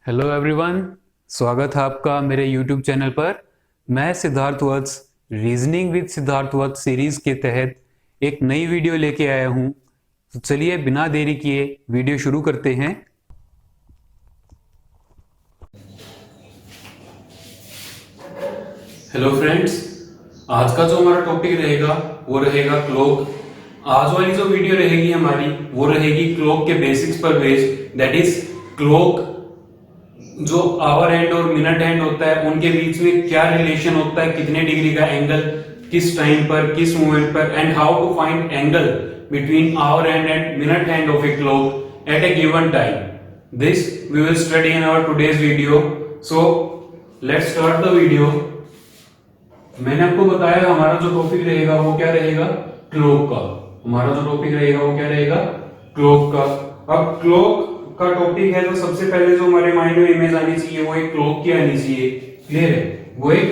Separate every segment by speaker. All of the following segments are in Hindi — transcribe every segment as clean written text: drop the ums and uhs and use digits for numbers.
Speaker 1: हेलो एवरीवन, स्वागत है आपका मेरे यूट्यूब चैनल पर। मैं Siddharth Vats reasoning with Siddharth Vats series के तहत एक नई वीडियो लेके आया हूं। तो चलिए बिना देरी किए वीडियो शुरू करते हैं। हेलो फ्रेंड्स, आज का जो हमारा टॉपिक रहेगा वो रहेगा क्लॉक। आज वाली जो वीडियो रहेगी हमारी वो रहेगी क्लॉक के बेसिक्स पर बेस्ड, दैट इज क्लॉक जो आवर हैंड और मिनट हैंड होता है उनके बीच में क्या रिलेशन होता है, कितने डिग्री का एंगल किस टाइम पर किस मोमेंट पर, and how to find angle between hour hand and minute hand of a clock at a given time. This we will study in our today's video. So let's start the video. मैंने आपको बताया हमारा जो टॉपिक रहेगा वो क्या रहेगा, क्लॉक का। हमारा जो टॉपिक रहेगा वो क्या रहेगा, क्लॉक का। अब क्लॉक का टॉपिक है तो सबसे पहले जो हमारे माइंड में इमेज आनी चाहिए वो एक क्लॉक की आनी चाहिए। क्लियर है, वो एक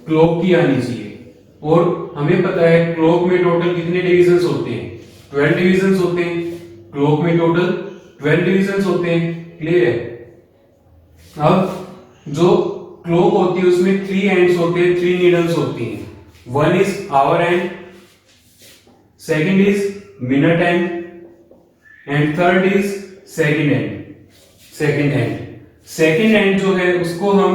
Speaker 1: क्लॉक की आनी चाहिए। और हमें पता है क्लॉक में टोटल कितने डिविजन्स होते हैं, 12 डिविजन्स होते हैं। क्लॉक में टोटल 12 डिविजन्स होते हैं। क्लियर है। अब जो क्लॉक होती है उसमें 3 एंड्स होते हैं, 3 नीडल्स होती हैं। One is our and, second is minute and, and third is second and. Second and जो है उसको हम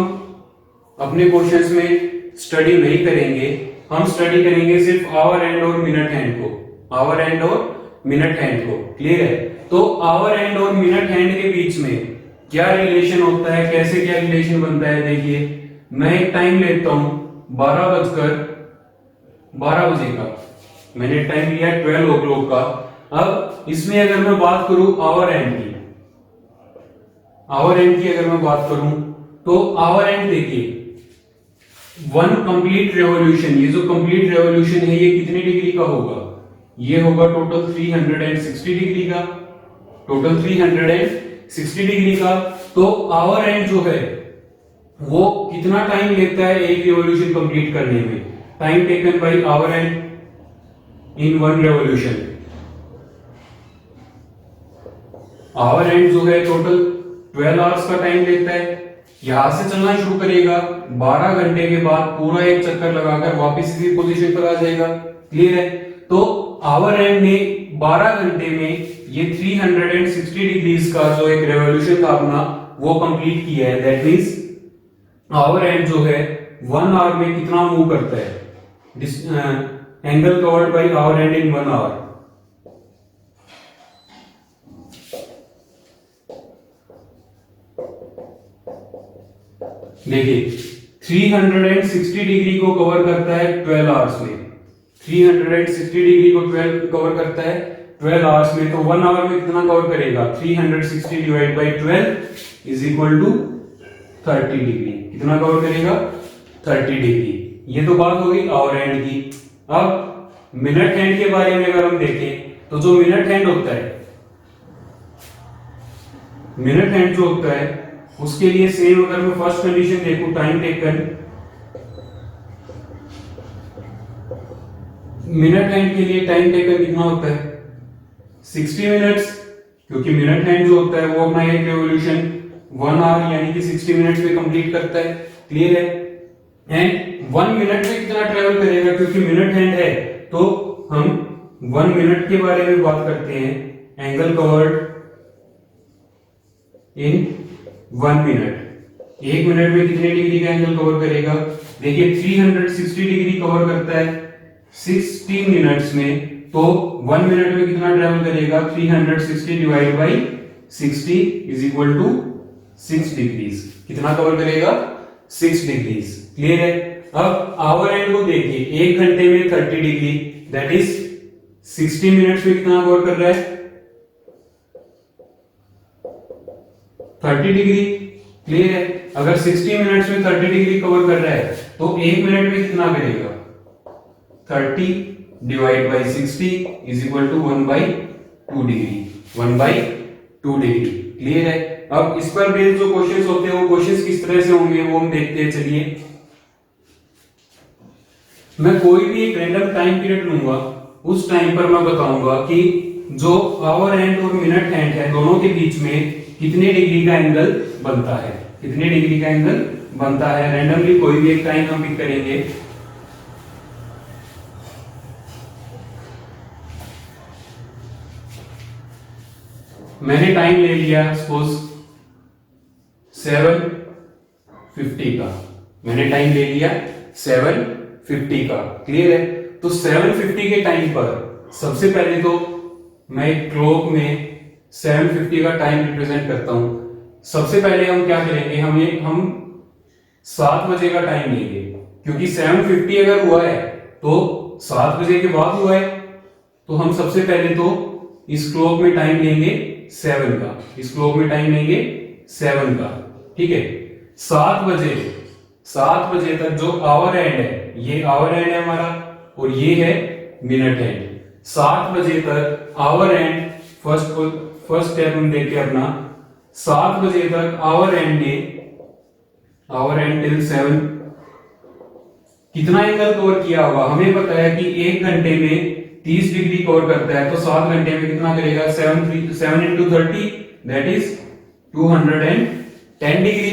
Speaker 1: अपने क्वेश्चंस में स्टडी नहीं करेंगे, हम स्टडी करेंगे सिर्फ आवर एंड और मिनट हैंड को, आवर एंड और मिनट हैंड को। क्लियर है। तो आवर एंड और मिनट हैंड के बीच में क्या रिलेशन होता है, कैसे क्या रिलेशन बनता है, देखिए मैं एक टाइम लेता हूं 12 बजे का। मैंने टाइम लिया 12 ओ क्लॉक का। अब इसमें अगर मैं बात करूं आवर एंड की, आवर एंड की अगर मैं बात करूं तो आवर एंड देखिए, वन कंप्लीट रेवोल्यूशन, ये जो कंप्लीट रेवोल्यूशन है ये कितने डिग्री का होगा, ये होगा टोटल 360 डिग्री का, टोटल 360 डिग्री का। तो आवर एंड जो है वो कितना टाइम लेता है एक रेवोल्यूशन कंप्लीट करने में, time taken by hour and in one revolution. Our and जो है टोटल 12 आवर्स का टाइम लेता है। यहां से चलना शुरू करेगा, 12 घंटे के बाद पूरा एक चक्कर लगाकर वापस इसी पोजीशन पर आ जाएगा। क्लियर है। तो आवर एंड ने 12 घंटे में ये 360 डिग्रीज का जो एक रेवोल्यूशन था अपना वो कंप्लीट किया है। दैट मींस आवर एंड जो है 1 आवर में कितना मूव करता है, angle covered by hour and in 1 hour. देखिए 360 डिग्री को कवर करता है 12 आवर्स में, 360 डिग्री को 12 कवर करता है 12 आवर्स में। तो 1 आवर में कितना कवर करेगा, 360 divide by 12 is equal to 30 degree. कितना कवर करेगा, 30 डिग्री। ये तो बात हो गई आवर हैंड की। अब मिनट हैंड के बारे में अगर हम देखें तो जो मिनट हैंड होता है, मिनट हैंड जो होता है उसके लिए सेम अगर मैं फर्स्ट कंडीशन देखूं, टाइम टेकन, मिनट हैंड के लिए टाइम टेकन कितना होता है, 60 मिनट्स। क्योंकि मिनट हैंड जो होता है वो अपना एक रेवोल्यूशन 1 आवर यानी कि 60 मिनट्स में कंप्लीट करता है। क्लियर है। एंड 1 मिनट में कितना ट्रेवल करेगा, क्योंकि मिनट हैंड है तो हम 1 मिनट के बारे में बात करते हैं, angle covered in 1 minute. 1 minute में कितने डिग्री का एंगल कवर करेगा, देखिए 360 डिग्री कवर करता है 60 मिनट्स में। तो 1 मिनट में कितना ट्रेवल करेगा, 360 divide by 60 is equal to 6 degrees. कितना कवर करेगा, 6 डिग्रीज। क्लियर है। अब आवर एंड को देखिए, 1 घंटे में 30 डिग्री, दैट इज 60 मिनट्स में कितना कवर कर रहा है, 30 डिग्री। क्लियर है। अगर 60 मिनट्स में 30 डिग्री कवर कर रहा है तो 1 मिनट में कितना करेगा, 30 divide by 60 is equal to 1/2 degree, 1/2 degree. Clear है। अब इस पर बेस्ड जो क्वेश्चंस होते हैं वो क्वेश्चंस किस तरह से होंगे वो हम देखते हैं। चलिए मैं कोई भी एक रैंडम टाइम पीरियड लूंगा, उस टाइम पर मैं बताऊंगा कि जो आवर हैंड और मिनट हैंड है दोनों के बीच में कितने डिग्री का एंगल बनता है, कितने डिग्री का एंगल बनता है। रैंडमली कोई भी एक टाइम हम पिक करेंगे। मैंने टाइम ले लिया सपोज 7:50 का, मैंने टाइम ले लिया 7:50 का। क्लियर है। तो 7:50 के टाइम पर सबसे पहले तो मैं क्लॉक में 7:50 का टाइम रिप्रेजेंट करता हूं। सबसे पहले हम क्या करेंगे, हम 7 बजे का टाइम लेंगे, क्योंकि 7:50 अगर हुआ है तो 7 बजे के बाद हुआ है। तो हम सबसे पहले तो इस क्लॉक में टाइम लेंगे 7 का, इस क्लॉक में टाइम लेंगे 7 का। ठीक है। 7 बजे तक जो आवर एंड है, ये आवर एंड है हमारा और ये है मिनट एंड। 7 बजे तक आवर एंड, फर्स्ट स्टेप हम देखते हैं अपना। 7 बजे तक आवर एंड ने, आवर एंड टिल 7 कितना एंगल कवर किया होगा। हमें पता है कि 1 घंटे में 30 डिग्री कवर करता है, तो 7 घंटे में कितना करेगा, 7 into 30 that is 210 degree,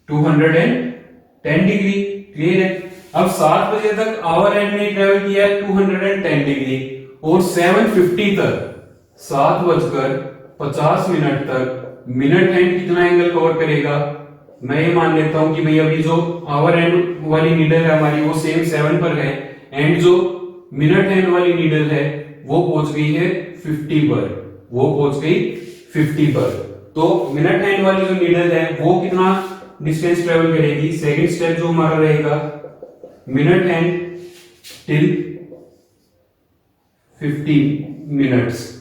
Speaker 1: 210 degree. Clear है। अब 7 बजे तक आवर एंड ने ट्रेवल किया है 210 डिग्री, और 7:50 तक, 7:50 तक मिनट हैंड कितना एंगल कवर करेगा। मैं ये मान लेता हूं कि भाई अभी जो आवर एंड वाली नीडल है हमारी वो सेम 7 पर है, एंड जो मिनट हैंड वाली नीडल है वो पहुंच गई है 50 पर, वो पहुंच गई 50 पर। तो मिनट हैंड वाली जो नीडल है वो कितना डिस्टेंस ट्रेवल करेगी। सेकंड स्टेप जो हमारा रहेगा, minute hand till 50 minutes.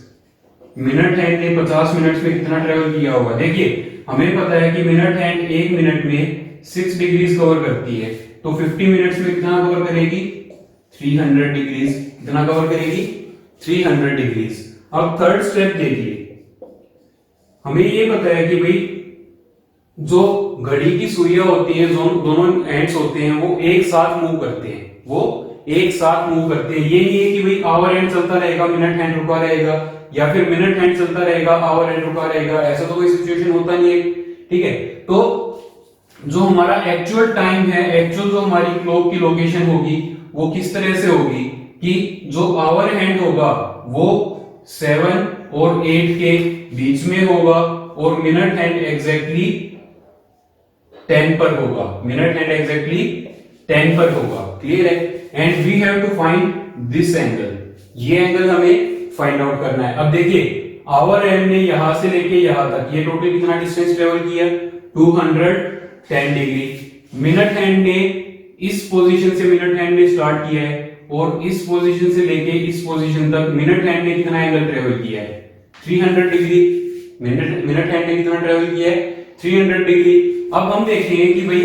Speaker 1: Minute hand ने 50 मिनट्स में कितना ट्रेवल किया होगा। देखिए हमें पता है कि मिनट हैंड 1 मिनट में 6 डिग्रीज कवर करती है, तो 50 मिनट्स में कितना कवर करेगी, 300 डिग्रीज। कितना कवर करेगी, 300 डिग्रीज। अब थर्ड स्टेप देखिए, हमें ये पता है कि भाई जो घड़ी की सुइयां होती है, जो दोनों एंड्स होते हैं वो एक साथ मूव करते हैं, वो एक साथ मूव करते हैं। ये नहीं है कि भाई आवर एंड चलता रहेगा, मिनट हैंड रुका रहेगा, या फिर मिनट हैंड चलता रहेगा, आवर हैंड रुका रहेगा। ऐसा तो कोई सिचुएशन होता नहीं है। ठीक है। तो जो हमारा एक्चुअल टाइम है, एक्चुअल जो हमारी क्लॉक की लोकेशन होगी वो किस तरह से होगी कि जो आवर हैंड होगा वो 7 और 8 के बीच में होगा, और मिनट हैंड एग्जैक्टली 10 पर होगा, मिनट हैंड एग्जैक्टली 10 पर होगा। क्लियर है। And we have to find this angle, ये एंगल हमें फाइंड आउट करना है। अब देखिए आवर हैंड ने यहां से लेके यहां तक ये टोटल कितना डिस्टेंस ट्रेवल किया, 210 डिग्री। मिनट हैंड ने इस पोजीशन से, मिनट हैंड ने स्टार्ट किया है, और इस पोजीशन से लेके इस पोजीशन तक मिनट हैंड ने कितना एंगल ट्रेवल किया है, 300 डिग्री। मिनट हैंड ने कितना ट्रेवल किया है, 300 डिग्री। अब हम देखेंगे कि भाई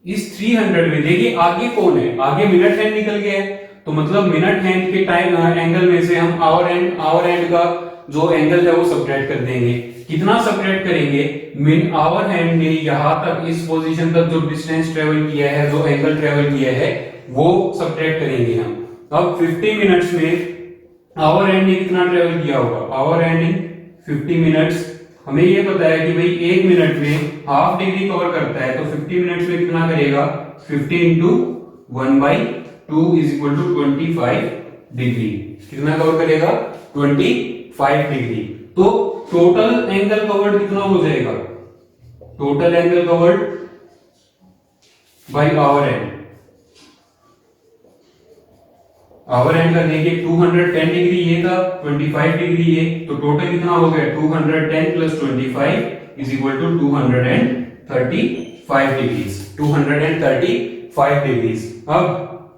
Speaker 1: इस 300 में देखिए आगे कौन है, आगे मिनट हैंड निकल गया है, तो मतलब मिनट हैंड के टाइम एंगल में से हम आवर हैंड का जो एंगल है वो सब्ट्रैक्ट कर देंगे। कितना सब्ट्रैक्ट करेंगे, आवर हैंड ने यहां तक इस पोजीशन तक जो डिस्टेंस ट्रेवल किया है, जो एंगल ट्रेवल किया है वो सब्ट्रैक्ट करेंगे हम। अब 50 मिनट्स में आवर हैंड ने कितना ट्रेवल किया होगा, आवर हैंड इन 50 मिनट्स। हमें ये पता है कि भाई 1 मिनट में हाफ डिग्री कवर करता है, तो 50 मिनट्स में कितना करेगा, 50 into 1/2 is equal to 25 degree. कितना कवर करेगा, 25 डिग्री। तो टोटल एंगल कवर्ड कितना हो जाएगा, total angle covered by hour hand. Hour hand का देखिए 210 डिग्री ये था, 25 डिग्री ये, तो टोटल कितना हो गया, 210 plus 25 is equal to 235 degrees, 235 degrees. अब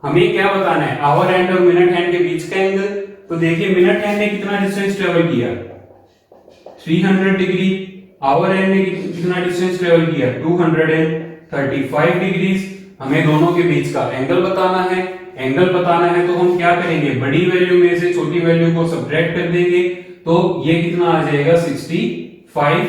Speaker 1: हमें क्या बताना है, आवर हैंड और मिनट हैंड के बीच का एंगल। तो देखिए मिनट हैंड ने कितना डिस्टेंस ट्रेवल किया, 300 डिग्री। आवर हैंड ने कितना डिस्टेंस ट्रेवल किया, 235 डिग्रीज। हमें दोनों के बीच का एंगल बताना है। एंगल बताना है तो हम क्या करेंगे, बड़ी वैल्यू में से छोटी वैल्यू को सब्ट्रैक्ट कर देंगे, तो ये कितना आ जाएगा, 65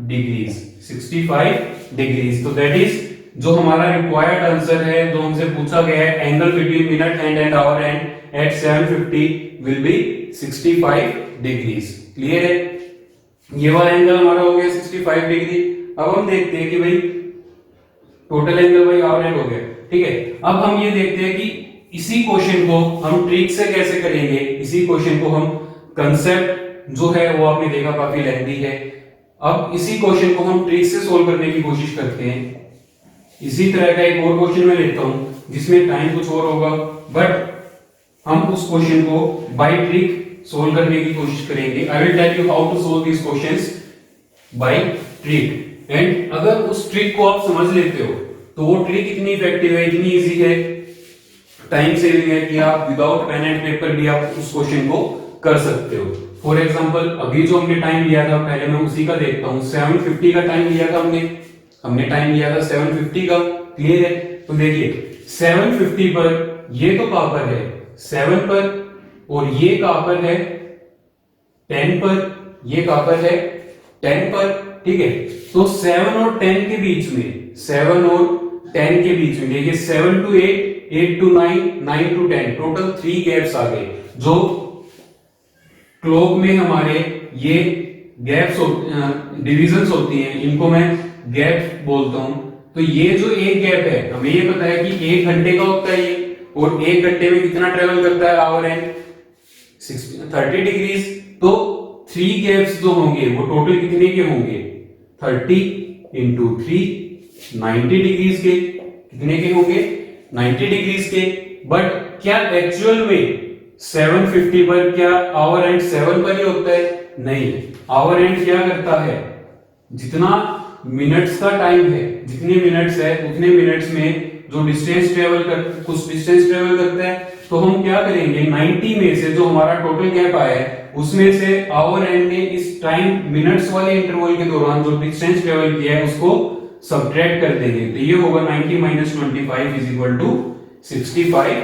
Speaker 1: डिग्रीज, 65 डिग्रीज। तो दैट इज जो हमारा रिक्वायर्ड आंसर है, जो हमसे पूछा गया है, angle between minute hand and hour hand at 750 will be 65 degrees. Clear है। ये वाला एंगल हमारा हो गया 65 डिग्री। अब हम देखते हैं कि भाई टोटल एंगल भाई आवर एंड हो गया, ठीक है। अब हम ये देखते हैं कि इसी क्वेश्चन को हम ट्रिक से कैसे करेंगे। इसी क्वेश्चन को हम, कंसेप्ट जो है वो आपने देखा काफी लेंथी है। अब इसी क्वेश्चन को हम ट्रिक से सोल्व करने की कोशिश करते हैं। इसी तरह का एक और क्वेश्चन मैं लेता हूं जिसमें टाइम कुछ और होगा, बट हम उस क्वेश्चन को बाय ट्रिक सोल्व करने की कोशिश करेंगे। I will tell you how to solve this questions by trick. And अगर उस ट्रिक को आप समझ लेते हो तो वो ट्रिक इतनी इफेक्टिव है, इतनी इजी है, टाइम सेविंग है कि आप विदाउट पेन एंड पेपर भी आप उस क्वेश्चन को कर सकते हो। फॉर एग्जांपल अभी जो हमने टाइम लिया था, पहले मैं उसी का देखता हूं। 750 का टाइम लिया था हमने टाइम लिया था 750 का। क्लियर है? तो देखिए 750 पर ये तो कहां पर है 7 पर, और ये कहां पर है 10 पर, ये कहां पर है 10 पर, ठीक है। तो 7 और 10 के बीच में, 7 और 10 के बीच में देखिए 7 to 8, 8 to 9, 9 to 10, total 3 gaps आ गए। जो क्लॉक में हमारे ये गैप्स डिविजन्स होती हैं, इनको मैं गैप बोलता हूं। तो ये जो एक गैप है, हमें ये पता है कि 1 घंटे का होता है ये, और 1 घंटे में कितना ट्रेवल करता है आवर एंड 30 डिग्रीज। तो 3 गैप्स जो होंगे वो टोटल कितने के होंगे 30 इंटू 3, 90 डिग्रीज के। कितने के होंगे 90 डिग्रीज के। बट क्या एक्चुअल में 750 पर क्या आवर एंड 7 पर ही होता है? नहीं, आवर एंड क्या करता है, जितना मिनट्स का टाइम है, जितने मिनट्स है उतने मिनट्स में जो डिस्टेंस ट्रेवल कर, कुछ डिस्टेंस ट्रेवल करता है। तो हम क्या करेंगे 90 में से जो हमारा टोटल गैप आया है उसमें से आवर एंड ने इस टाइम मिनट्स वाले इंटरवल के दौरान जो डिस्टेंस ट्रेवल किया है उसको सब्ट्रैक्ट कर देंगे। तो ये होगा 90 minus 25 is equal to 65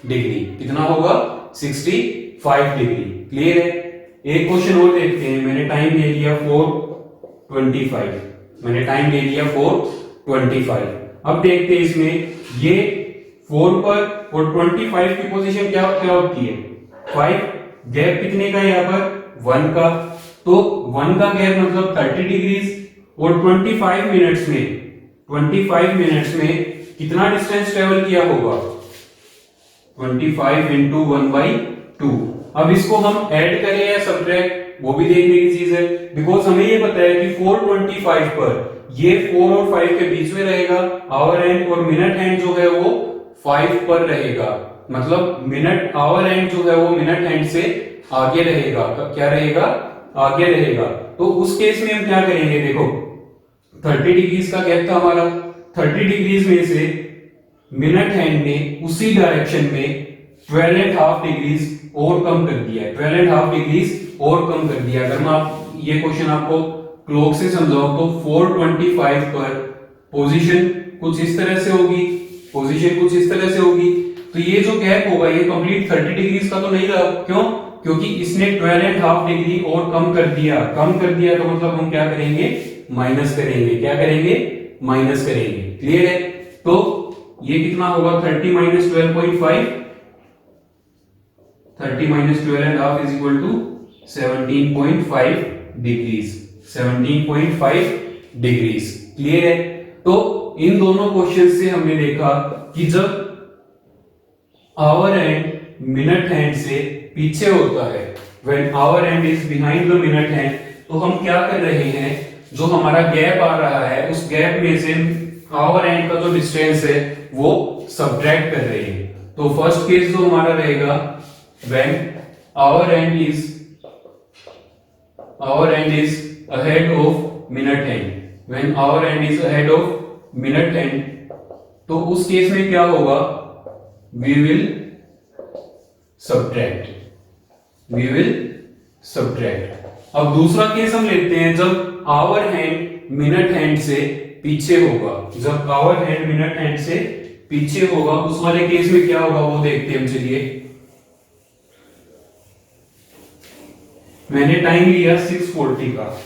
Speaker 1: degree. कितना होगा 65 डिग्री। क्लियर है? एक क्वेश्चन और देखते हैं। मैंने टाइम ले लिया 4:25, मैंने टाइम ले लिया 4:25। अब देखते हैं इसमें ये 4 पर और 25 की पोजीशन क्या क्या होती है 5। गैप कितने का यहाँ पर 1 का, तो 1 का गैप मतलब 30 डिग्रीज, और 25 मिनट्स में कितना डिस्टेंस ट्रेवल किया होगा 25 इंटू 1/2। अब इसको हम ऐड करें या सब्ट्रैक्ट वो भी देखने की चीज है, बिकॉज हमें ये पता है कि 4:25 पर ये 4 और 5 के बीच में रहेगा आवर एंड, और मिनट हैंड जो है वो 5 पर रहेगा। मतलब मिनट आवर एंड जो है वो मिनट हैंड से आगे रहेगा। क्या रहेगा? आगे रहेगा। तो उस केस में हम क्या करेंगे, देखो 30 डिग्रीज का गैप था हमारा, 30 डिग्रीज में से मिनट हैंड ने उसी डायरेक्शन में 12.5 डिग्रीज और कम कर दिया है, 12.5 डिग्रीज और कम कर दिया। अगर मैं ये क्वेश्चन आपको क्लॉक से समझाऊं तो 4:25 पर पोजीशन कुछ इस तरह से होगी, पोजीशन कुछ इस तरह से होगी। तो ये जो गैप होगा ये कंप्लीट 30 डिग्रीज का तो नहीं रहा। क्यों? क्योंकि इसने 12.5 डिग्री और कम कर दिया। कम कर दिया तो मतलब हम क्या करेंगे माइनस करेंगे। क्या करेंगे? माइनस करेंगे। क्लियर है? तो ये कितना होगा 30 minus 12.5, 30 minus 12.5 is equal to 17.5 degrees, 17.5 degrees. Clear है? तो इन दोनों क्वेश्चन से हमने देखा कि जब आवर एंड मिनट हैंड से पीछे होता है, when our and is behind the minute hand, तो हम क्या कर रहे हैं, जो हमारा गैप आ रहा है उस गैप में से आवर एंड का जो डिस्टेंस है वो सब्ट्रैक्ट कर रहे हैं। तो फर्स्ट केस जो हमारा रहेगा when our and is ahead of minute hand, when our and is ahead of minute hand, तो उस केस में क्या होगा, we will subtract। अब दूसरा केस हम लेते हैं जब आवर हैंड मिनट हैंड से पीछे होगा। जब आवर हैंड मिनट हैंड से पीछे होगा उस वाले केस में क्या होगा वो देखते हैं हम। चलिए मैंने टाइम लिया 6:40 का,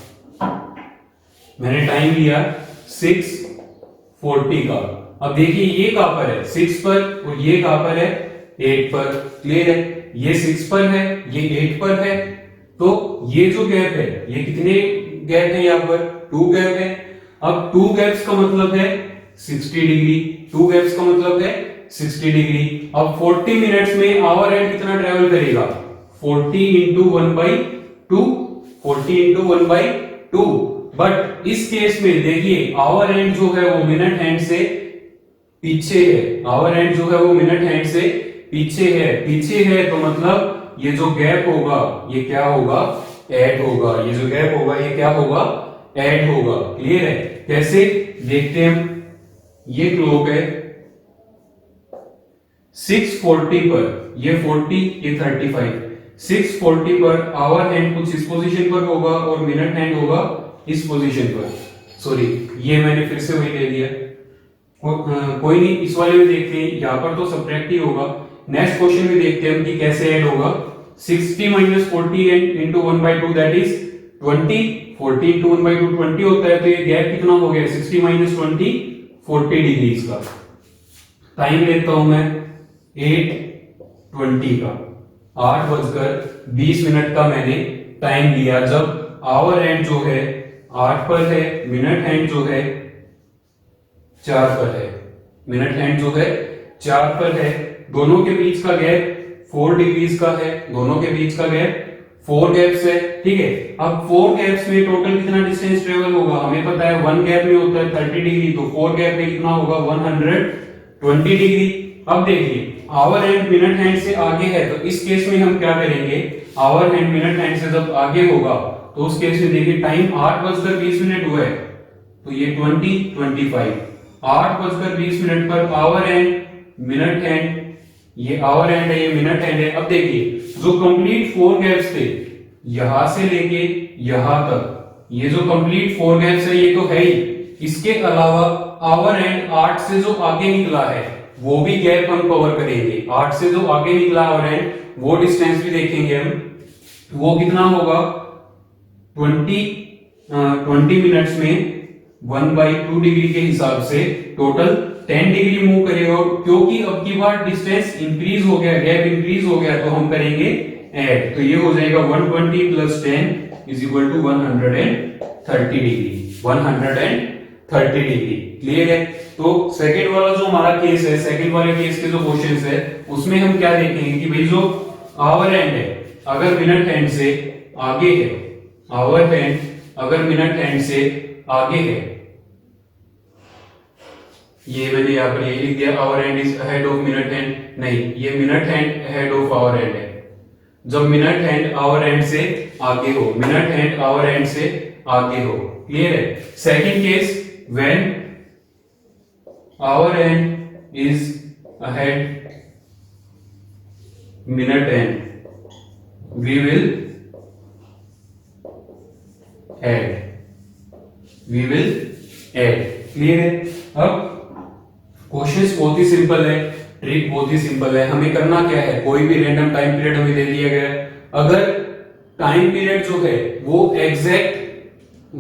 Speaker 1: मैंने टाइम लिया 6:40 का। अब देखिए ये कहां पर है 6 पर, और ये कहां पर है 8 पर। क्लियर है? ये 6 पर है, ये 8 पर है। तो ये जो गैप है, ये कितने गैप है, यहाँ पर 2 गैप है। अब 2 गैप्स का मतलब है 60 डिग्री, 2 गैप्स का मतलब है 60 डिग्री। अब 40 मिनट्स में आवर एंड कितना ट्रेवल करेगा, 40 इंटू 1/2, 40 इंटू 1/2। बट इस केस में देखिए आवर एंड जो है वो मिनट हैंड से पीछे है, आवर एंड जो है वो मिनट हैंड से पीछे है तो मतलब ये जो गैप होगा ये क्या होगा, ऐड होगा। ये जो गैप होगा ये क्या होगा, ऐड होगा। क्लियर है? कैसे देखते हैं हम। ये क्लॉक है 6:40 पर, ये 40 ये 35, 6:40 पर आवर हैंड कुछ इस पोजीशन पर होगा और मिनट हैंड होगा इस पोजीशन पर। सॉरी, ये मैंने फिर से वही ले लिया। कोई नहीं, इस वाले में देखते हैं, यहां पर तो सब्ट्रैक्ट ही होगा। नेक्स्ट क्वेश्चन में देखते हैं हम कि कैसे ऐड होगा। 60 - 40 इंटू 1/2 दैट इज 20, 40 इंटू 1/2 20 होता है। तो ये गैप कितना हो गया, 60 - 20 40 डिग्री का। टाइम लेता हूं मैं 8:20 का, 8:20 का मैंने टाइम लिया। जब आवर हैंड जो है 8 पर है, मिनट हैंड जो है 4 पर है, मिनट हैंड जो है 4 पर है। दोनों के बीच का गैप 4 डिग्रीज का है, दोनों के बीच का गैप 4 गैप्स है। ठीक है, अब 4 गैप्स में टोटल कितना डिस्टेंस ट्रेवल होगा, हमें पता है 1 गैप में होता है 30 डिग्री, तो 4 गैप में कितना होगा 120 डिग्री। अब देखिए आवर हैंड मिनट हैंड से आगे है, तो इस केस में हम क्या करेंगे, आवर हैंड मिनट हैंड से जब आगे होगा तो उस केस में देखिए टाइम 8:20 हुआ है, तो ये 25, 8:20 per hour and minute hand, ये आवर एंड है, ये मिनट हैंड है। अब देखिए जो कंप्लीट 4 गैप्स थे यहां से लेके यहां तक, ये जो कंप्लीट 4 गैप्स है ये तो है ही, इसके अलावा आवर एंड 8 से जो आगे निकला है वो भी गैप हम कवर करेंगे। 8 से जो आगे निकला आवर एंड वो डिस्टेंस भी देखेंगे हम, वो कितना होगा 20 मिनट्स में 1/2 डिग्री के हिसाब से टोटल 10 डिग्री मूव करेगा। क्योंकि अब की बार डिस्टेंस इंक्रीज हो गया, गैप इंक्रीज हो गया, तो हम करेंगे ऐड। तो ये हो जाएगा 120 + 10 = 130 डिग्री, 130 डिग्री। क्लियर है? तो सेकंड वाला जो हमारा केस है, सेकंड वाले केस के जो क्वेश्चंस है उसमें हम क्या देखेंगे कि भाई जो आवर हैंड है अगर मिनट हैंड से आगे है, आवर हैंड अगर मिनट हैंड से आगे है, ये मैंने यहां पर यही लिख दिया, hour hand is ahead of minute hand, नहीं ये minute hand ahead of hour hand है। जब मिनट हैंड आवर हैंड से आगे हो, मिनट हैंड आवर हैंड से आगे हो। क्लियर है? Second case when hour hand is ahead minute hand, we will add, we will add. Clear है? अब क्वेश्चंस बहुत ही सिंपल है, ट्रिक बहुत ही सिंपल है। हमें करना क्या है, कोई भी रैंडम टाइम पीरियड हमें दे दिया गया है, अगर टाइम पीरियड जो है वो एग्जैक्ट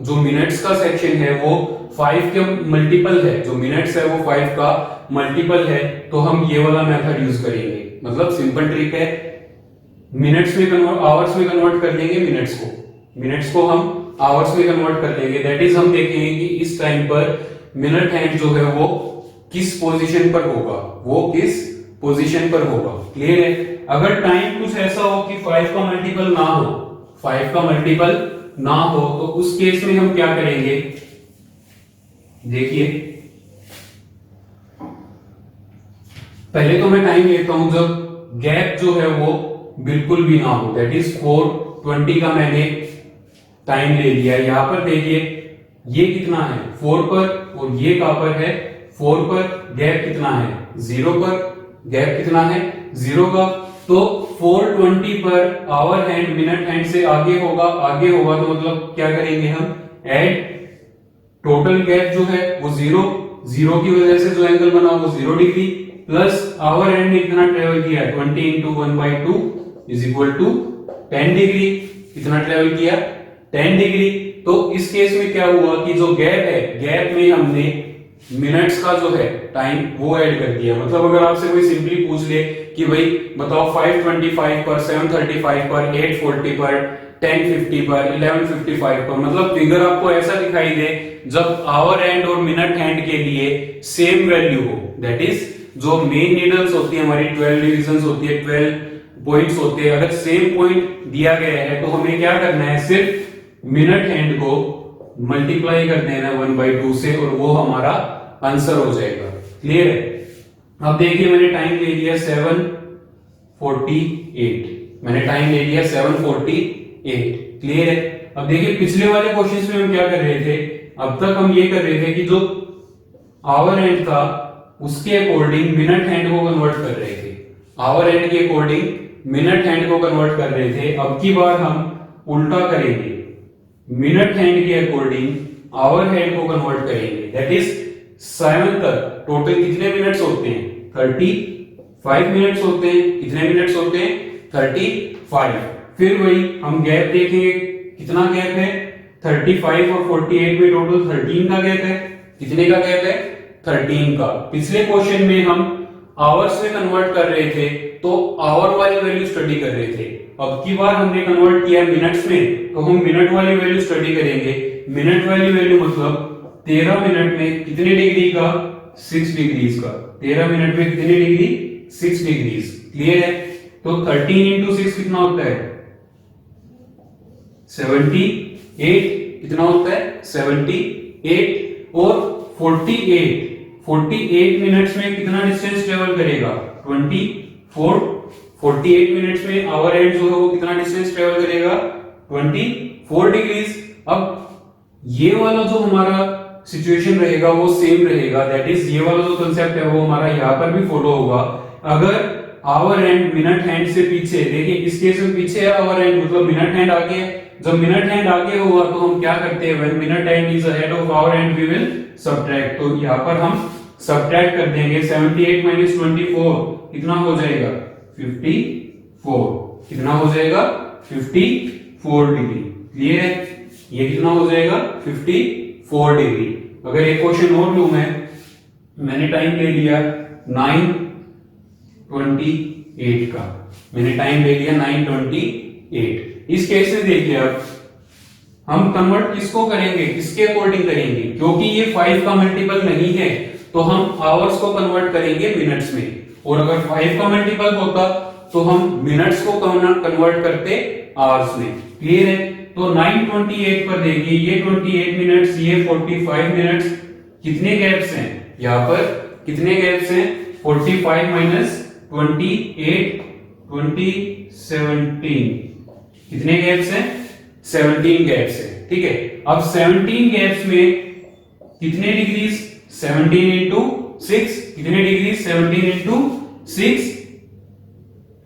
Speaker 1: जो मिनट्स का सेक्शन है वो 5 के मल्टीपल है, जो मिनट्स है वो 5 का मल्टीपल है, तो हम ये वाला मेथड यूज करेंगे। मतलब सिंपल ट्रिक है, मिनट्स में कन्वर्ट, आवर्स में कन्वर्ट कर लेंगे मिनट्स को हम आवर्स में कन्वर्ट कर लेंगे। दैट इज हम देखेंगे कि इस टाइम पर मिनट हैंड जो है वो किस पोजीशन पर होगा, वो किस पोजीशन पर होगा। क्लियर है? अगर टाइम कुछ ऐसा हो कि 5 का मल्टीपल ना हो, 5 का मल्टीपल ना हो, तो उस केस में हम क्या करेंगे, देखिए पहले तो मैं टाइम लेता हूं जब गैप जो है वो बिल्कुल भी ना हो, दैट इज 4:20 का मैंने टाइम ले लिया। यहां पर देखिए ये कितना है 4 पर, और ये कहां पर है 4 पर, गैप कितना है 0 पर, गैप कितना है 0 का। तो 4:20 per hour hand minute hand से आगे होगा, तो मतलब क्या करेंगे हम, ऐड टोटल गैप जो है वो 0 की वजह से जो एंगल बना वो 0 डिग्री, प्लस आवर हैंड ने कितना ट्रेवल किया 20 × 1/2 = 10 डिग्री। कितना ट्रेवल किया 10 डिग्री। तो इस केस में क्या हुआ कि जो गैप है, गैप में हमने मिनट्स का जो है टाइम वो ऐड कर दिया। मतलब अगर आपसे कोई सिंपली पूछ ले कि भाई बताओ 5:25 पर, 7:35 पर, 8:40 पर 10:50 पर, 11:55 पर, मतलब फिगर आपको ऐसा दिखाई दे जब आवर हैंड और मिनट हैंड के लिए सेम वैल्यू हो, दैट इज जो मेन नीडल्स होती है हमारी 12 डिविजन्स होती है, 12 पॉइंट्स होते हैं, अगर सेम पॉइंट दिया गया है तो हमें क्या करना है, सिर्फ मिनट हैंड को मल्टीप्लाई कर देना 1/2 से और वो हमारा आंसर हो जाएगा। क्लियर है? अब देखिए मैंने टाइम ले लिया 7:48, मैंने टाइम ले लिया 7:48। क्लियर है? अब देखिए पिछले वाले क्वेश्चंस में हम क्या कर रहे थे, अब तक हम ये कर रहे थे कि जो आवर हैंड था उसके अकॉर्डिंग मिनट हैंड को कन्वर्ट कर रहे थे, आवर हैंड के अकॉर्डिंग मिनट हैंड को कन्वर्ट कर रहे थे। अब की बार हम उल्टा करेंगे, मिनट हैंड के अकॉर्डिंग आवर हैंड को कन्वर्ट करेंगे, दैट इज 7 तक टोटल कितने मिनट्स होते हैं, 35 मिनट्स होते हैं। कितने मिनट्स होते हैं, 35। फिर वही हम गैप देखेंगे, कितना गैप है, 35 और 48 में टोटल 13 का गैप है। कितने का गैप है, 13 का। पिछले क्वेश्चन में हम आवर्स में कन्वर्ट कर रहे थे तो आवर वाली वैल्यू स्टडी कर रहे थे, अब की बार हमने कन्वर्ट किया मिनट्स में तो हम मिनट वाली वैल्यू स्टडी करेंगे। मिनट वाली वैल्यू मतलब 13 मिनट में कितने डिग्री का, 6 डिग्रीज का। 13 मिनट में कितने डिग्री, 6 डिग्रीज। क्लियर है? तो 13 इंटू 6 कितना होता है, 78। कितना होता है, 78। और 48 मिनट्स में कितना डिस्टेंस ट्रेवल करेगा, 24। 48 मिनट्स में आवर हैंड जो है वो कितना डिस्टेंस ट्रेवल करेगा, 24 डिग्रीज। अब ये वाला जो हमारा सिचुएशन रहेगा वो सेम रहेगा, दैट इज ये वाला जो कंसेप्ट है वो हमारा यहाँ पर भी फॉलो होगा। अगर आवर हैंड मिनट हैंड से पीछे, देखिए इस केस में पीछे है आवर हैंड, मतलब मिनट हैंड आगे है। जब मिनट हैंड आगे होगा तो हम क्या करते हैं, when minute hand is ahead of hour hand we will subtract. तो यहाँ पर हम सबट्रैक्ट कर देंगे, 78 माइनस 24 कितना हो जाएगा, 54। कितना हो जाएगा, 54 डिग्री। क्लियर है? ये कितना हो जाएगा, 54 डिग्री। अगर एक क्वेश्चन और लूं मैंने टाइम ले लिया 9:28 का, मैंने टाइम ले लिया 9:28। इस केस में देखिए अब हम कन्वर्ट किसको करेंगे, किसके अकॉर्डिंग करेंगे, क्योंकि ये 5 का मल्टीपल नहीं है तो हम आवर्स को कन्वर्ट करेंगे मिनट्स में, और अगर 5 का मल्टीपल होता तो हम मिनट्स को कन्वर्ट करते आवर्स में। क्लियर है? तो 9:28 पर देखिए ये 28 मिनट्स, ये 45 मिनट्स, कितने गैप्स हैं यहां पर, कितने गैप्स हैं, 45 माइनस 28, 17, कितने गैप्स हैं, 17 गैप्स हैं। ठीक है? अब 17 गैप्स में कितने डिग्रीज, 17 इंटू 6 कितने डिग्री, 17 इंटू 6,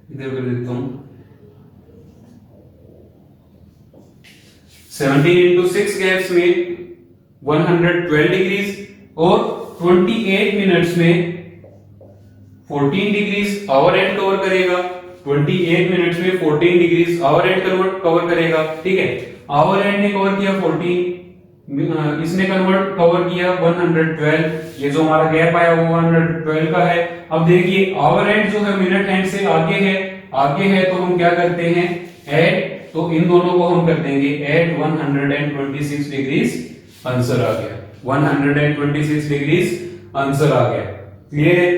Speaker 1: इधर कर देता हूं, 17 इंटू 6 गैप्स में 112 डिग्रीज, और 28 मिनट्स में 14 डिग्रीज आवर एंड कवर करेगा। 28 मिनट्स में 14 डिग्रीज आवर एंड कवर करेगा। ठीक है? आवर एंड ने कवर किया 14, इसने कवर किया 112, ये जो हमारा गैप आया वो 112 का है। अब देखिए आवर एंड जो है मिनट हैंड से आगे है तो हम क्या करते हैं, ऐड, तो इन दोनों को हम कर देंगे ऐड 126 डिग्रीज, आंसर आ गया 126 डिग्रीज, आंसर आ गया। क्लियर है?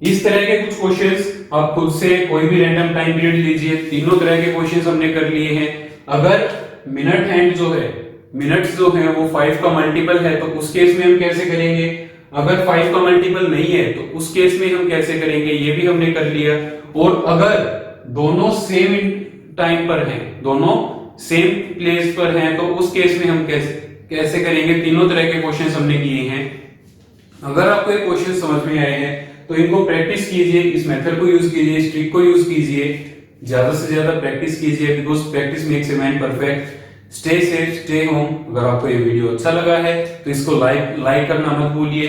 Speaker 1: इस तरह के कुछ क्वेश्चंस आप खुद से कोई भी रैंडम टाइम पीरियड लीजिए, तीनों तरह के क्वेश्चंस हमने कर लिए हैं। अगर मिनट हैंड जो है, मिनट्स जो है वो 5 का मल्टीपल है तो उस केस में हम कैसे करेंगे, अगर 5 का मल्टीपल नहीं है तो उस केस में हम कैसे करेंगे, ये भी हमने कर लिया। और अगर दोनों सेम टाइम पर हैं, दोनों सेम प्लेस पर हैं तो उस केस में हम कैसे करेंगे, तीनों तरह के क्वेश्चंस हमने किए हैं। अगर आपको ये क्वेश्चन समझ में आए हैं तो इनको प्रैक्टिस कीजिए, इस मेथड को यूज कीजिए, इस ट्रिक को यूज कीजिए, ज्यादा से ज्यादा प्रैक्टिस कीजिए, because practice makes a man perfect. Stay safe, stay home. अगर आपको ये वीडियो अच्छा लगा है तो इसको लाइक करना मत भूलिए,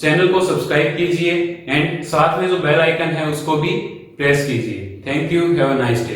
Speaker 1: चैनल को सब्सक्राइब कीजिए एंड साथ में जो बेल आइकन है उसको भी प्रेस कीजिए। Thank you, have a nice day.